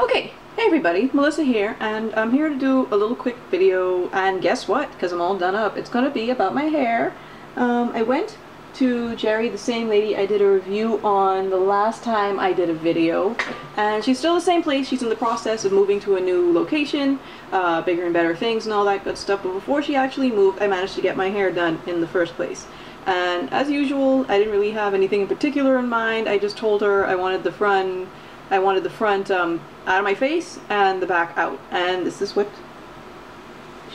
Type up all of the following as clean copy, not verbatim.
Okay, hey everybody, Melissa here, and I'm here to do a little quick video, and guess what? Because I'm all done up, it's going to be about my hair. I went to Geri, the same lady I did a review on the last time I did a video, and she's still the same place. She's in the process of moving to a new location, bigger and better things and all that good stuff, but before she actually moved, I managed to get my hair done in the first place. And as usual, I didn't really have anything in particular in mind. I just told her I wanted the front out of my face and the back out, and this is what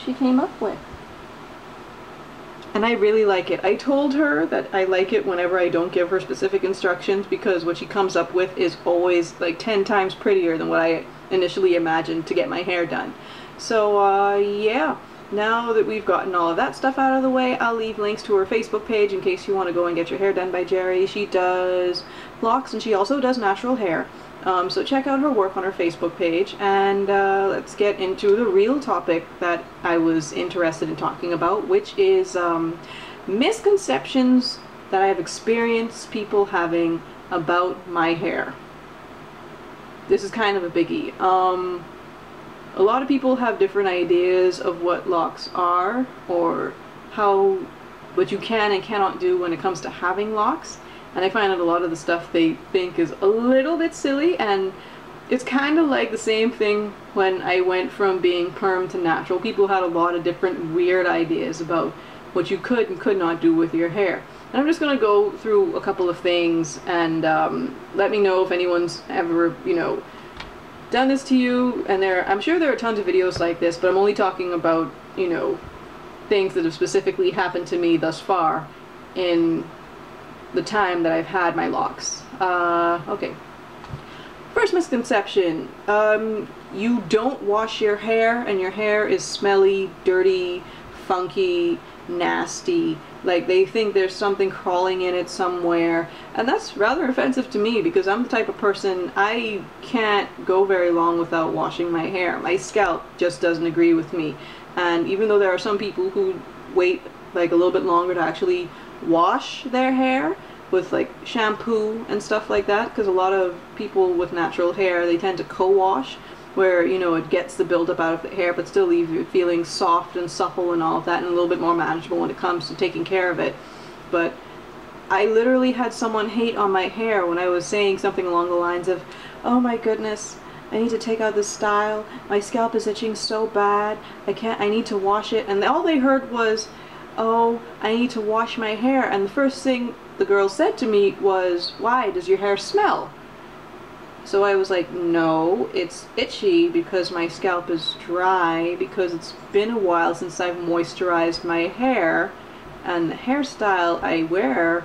she came up with. And I really like it. I told her that I like it whenever I don't give her specific instructions, because what she comes up with is always like 10 times prettier than what I initially imagined to get my hair done. So yeah, now that we've gotten all of that stuff out of the way, I'll leave links to her Facebook page in case you want to go and get your hair done by Geri. She does locks and she also does natural hair. So check out her work on her Facebook page, and let's get into the real topic that I was interested in talking about, which is misconceptions that I have experienced people having about my hair. This is kind of a biggie. A lot of people have different ideas of what locks are, or what you can and cannot do when it comes to having locks. And I find that a lot of the stuff they think is a little bit silly, and it's kind of like the same thing when I went from being perm to natural. People had a lot of different weird ideas about what you could and could not do with your hair. And I'm just going to go through a couple of things, and let me know if anyone's ever, done this to you. And I'm sure there are tons of videos like this, but I'm only talking about, things that have specifically happened to me thus far in the time that I've had my locks. Okay. First misconception, you don't wash your hair and your hair is smelly, dirty, funky, nasty. Like, they think there's something crawling in it somewhere, and that's rather offensive to me, because I'm the type of person, I can't go very long without washing my hair. My scalp just doesn't agree with me. And even though there are some people who wait like a little bit longer to actually wash their hair with like shampoo and stuff like that, because a lot of people with natural hair, they tend to co-wash, where it gets the buildup out of the hair but still leaves you feeling soft and supple and all of that, and a little bit more manageable when it comes to taking care of it. But I literally had someone hate on my hair when I was saying something along the lines of, "Oh my goodness, I need to take out this style, my scalp is itching so bad, I need to wash it." And all they heard was, "Oh, I need to wash my hair." And the first thing the girl said to me was, "Why, does your hair smell?" So I was like, "No, it's itchy because my scalp is dry, because it's been a while since I've moisturized my hair, and the hairstyle I wear,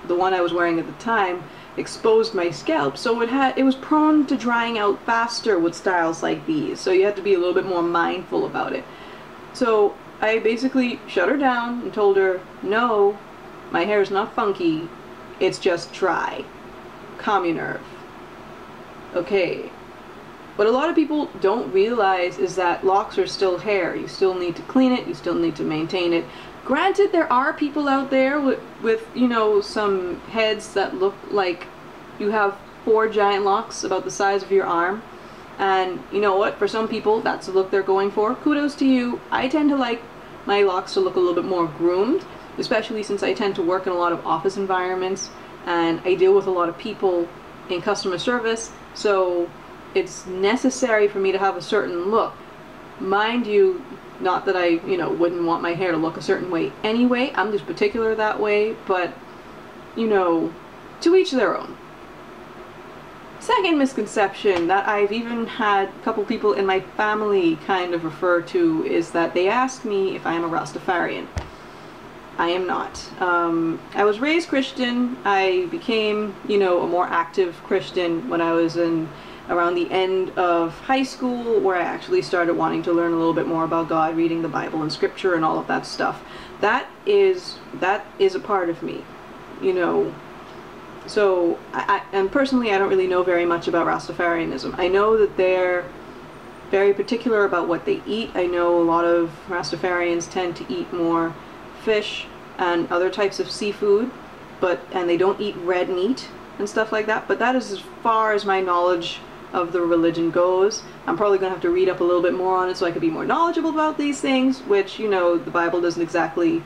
the one I was wearing at the time, exposed my scalp, so it was prone to drying out faster with styles like these, so you have to be a little bit more mindful about it." So I basically shut her down and told her, "No, my hair is not funky, it's just dry. Calm your nerve." Okay. What a lot of people don't realize is that locks are still hair. You still need to clean it, you still need to maintain it. Granted, there are people out there with some heads that look like you have 4 giant locks about the size of your arm. And you know what? For some people, that's the look they're going for. Kudos to you. I tend to like my locks to look a little bit more groomed, especially since I tend to work in a lot of office environments, and I deal with a lot of people in customer service, so it's necessary for me to have a certain look. Mind you, not that I, wouldn't want my hair to look a certain way anyway, I'm just particular that way, but, to each their own. Second misconception that I've even had a couple people in my family kind of refer to is that they ask me if I am a Rastafarian. I am not. I was raised Christian. I became, a more active Christian when I was around the end of high school, where I actually started wanting to learn a little bit more about God, reading the Bible and scripture and all of that stuff. That is a part of me, So, and personally, I don't really know very much about Rastafarianism. I know that they're very particular about what they eat. I know a lot of Rastafarians tend to eat more fish and other types of seafood, and they don't eat red meat and stuff like that, but that is as far as my knowledge of the religion goes. I'm probably going to have to read up a little bit more on it so I could be more knowledgeable about these things, which, you know, the Bible doesn't exactly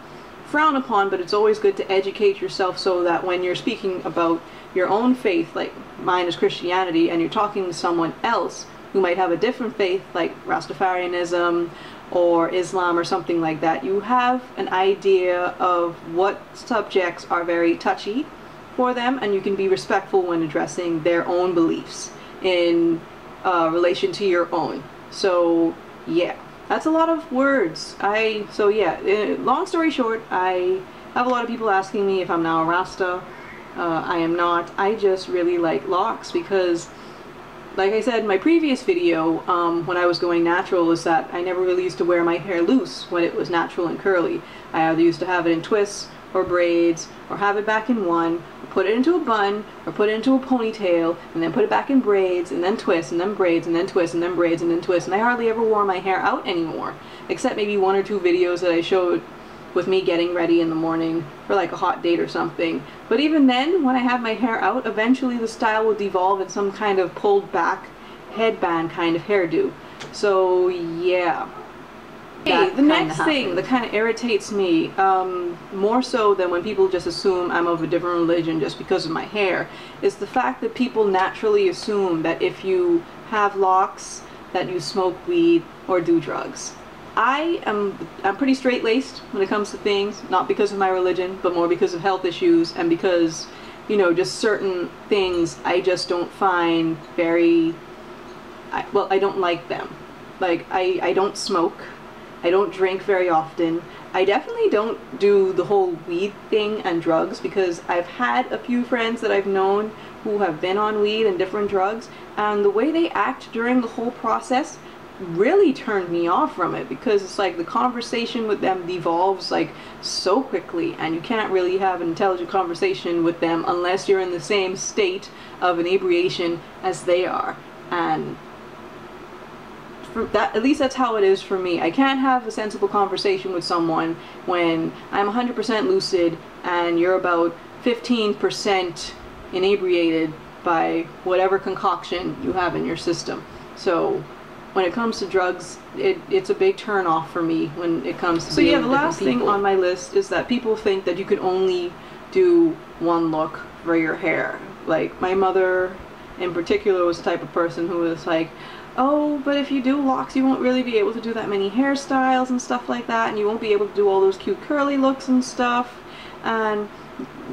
frown upon, but it's always good to educate yourself so that when you're speaking about your own faith, like mine is Christianity, and you're talking to someone else who might have a different faith, like Rastafarianism or Islam or something like that, you have an idea of what subjects are very touchy for them, and you can be respectful when addressing their own beliefs in relation to your own. So yeah, that's a lot of words. So yeah, long story short, I have a lot of people asking me if I'm now a Rasta. I am not. I just really like locks because, like I said in my previous video, when I was going natural, is that I never really used to wear my hair loose when it was natural and curly. I either used to have it in twists or braids, or have it back in one, or put it into a bun, or put it into a ponytail, and then put it back in braids, and then twist, and then braids, and then twist, and then braids, and then twist. And I hardly ever wore my hair out anymore, except maybe 1 or 2 videos that I showed with me getting ready in the morning for like a hot date or something. But even then, when I have my hair out, eventually the style will devolve in some kind of pulled back headband kind of hairdo. So yeah. Hey, the next thing that kind of irritates me, more so than when people just assume I'm of a different religion just because of my hair, is the fact that people naturally assume that if you have locks, that you smoke weed or do drugs. I'm pretty straight-laced when it comes to things, not because of my religion, but more because of health issues, and because, you know, just certain things I just don't find very, well, I don't like them. Like, I don't smoke. I don't drink very often. I definitely don't do the whole weed thing and drugs, because I've had a few friends that I've known who have been on weed and different drugs, and the way they act during the whole process really turned me off from it, because it's like the conversation with them devolves like so quickly, and you can't really have an intelligent conversation with them unless you're in the same state of inebriation as they are. And that, at least that's how it is for me. I can't have a sensible conversation with someone when I'm 100% lucid and you're about 15% inebriated by whatever concoction you have in your system. So when it comes to drugs, it's a big turn off for me when it comes to. So yeah, the last thing on my list is that people think that you can only do one look for your hair. Like, my mother in particular was the type of person who was like, oh, but if you do locks, you won't really be able to do that many hairstyles and stuff like that, and you won't be able to do all those cute curly looks and stuff. And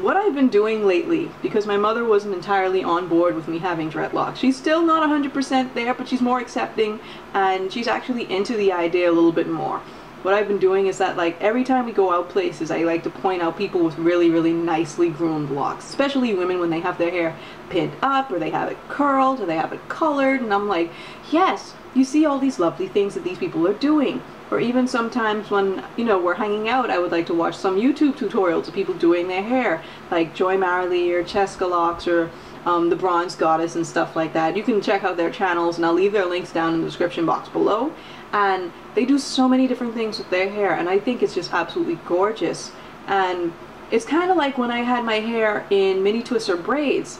what I've been doing lately, because my mother wasn't entirely on board with me having dreadlocks, she's still not 100% there, but she's more accepting, and she's actually into the idea a little bit more. What I've been doing is that, like, every time we go out places, I like to point out people with really, really nicely groomed locks, especially women when they have their hair pinned up, or they have it curled, or they have it colored, and I'm like, yes, you see all these lovely things that these people are doing. Or even sometimes when, you know, we're hanging out, I would like to watch some YouTube tutorials of people doing their hair, like Joy Marley or Chescalocs or the Bronze Goddess and stuff like that. You can check out their channels, and I'll leave their links down in the description box below. And they do so many different things with their hair, and I think it's just absolutely gorgeous. And it's kind of like when I had my hair in mini twists or braids.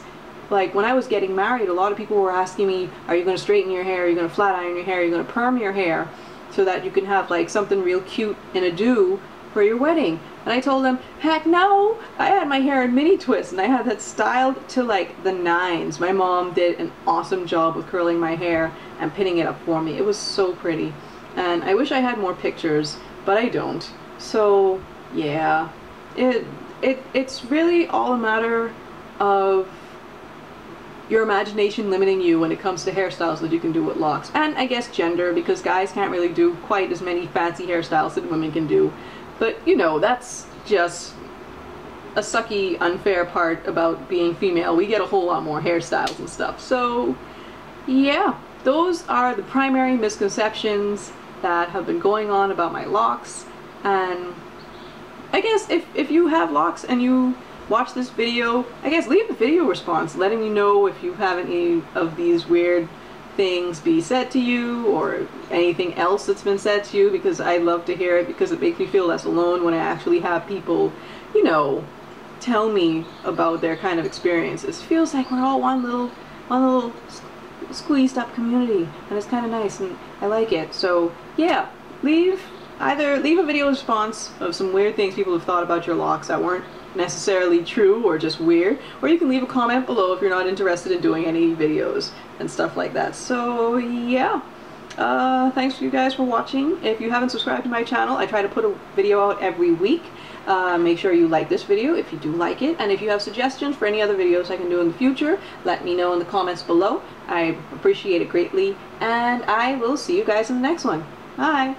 Like, when I was getting married, a lot of people were asking me, are you going to straighten your hair, are you going to flat iron your hair, are you going to perm your hair, so that you can have like something real cute in a do for your wedding. And I told them, heck no! I had my hair in mini twists, and I had that styled to like the 9s. My mom did an awesome job with curling my hair and pinning it up for me. It was so pretty. And I wish I had more pictures, but I don't. So yeah, it's really all a matter of your imagination limiting you when it comes to hairstyles that you can do with locks. And I guess gender, because guys can't really do quite as many fancy hairstyles that women can do. But, you know, that's just a sucky, unfair part about being female. We get a whole lot more hairstyles and stuff. So, yeah, those are the primary misconceptions that have been going on about my locks. And I guess if you have locks and you watch this video, I guess leave a video response letting me know if you have any of these weird things be said to you, or anything else that's been said to you, because I love to hear it, because it makes me feel less alone when I actually have people, you know, tell me about their kind of experiences. It feels like we're all one little squeezed up community, and it's kind of nice, and I like it. So yeah, either leave a video response of some weird things people have thought about your locks that weren't necessarily true or just weird, or you can leave a comment below if you're not interested in doing any videos and stuff like that. So yeah, thanks for you guys for watching. If you haven't subscribed to my channel, I try to put a video out every week. Make sure you like this video if you do like it, and if you have suggestions for any other videos I can do in the future, let me know in the comments below. I appreciate it greatly, and I will see you guys in the next one. Bye!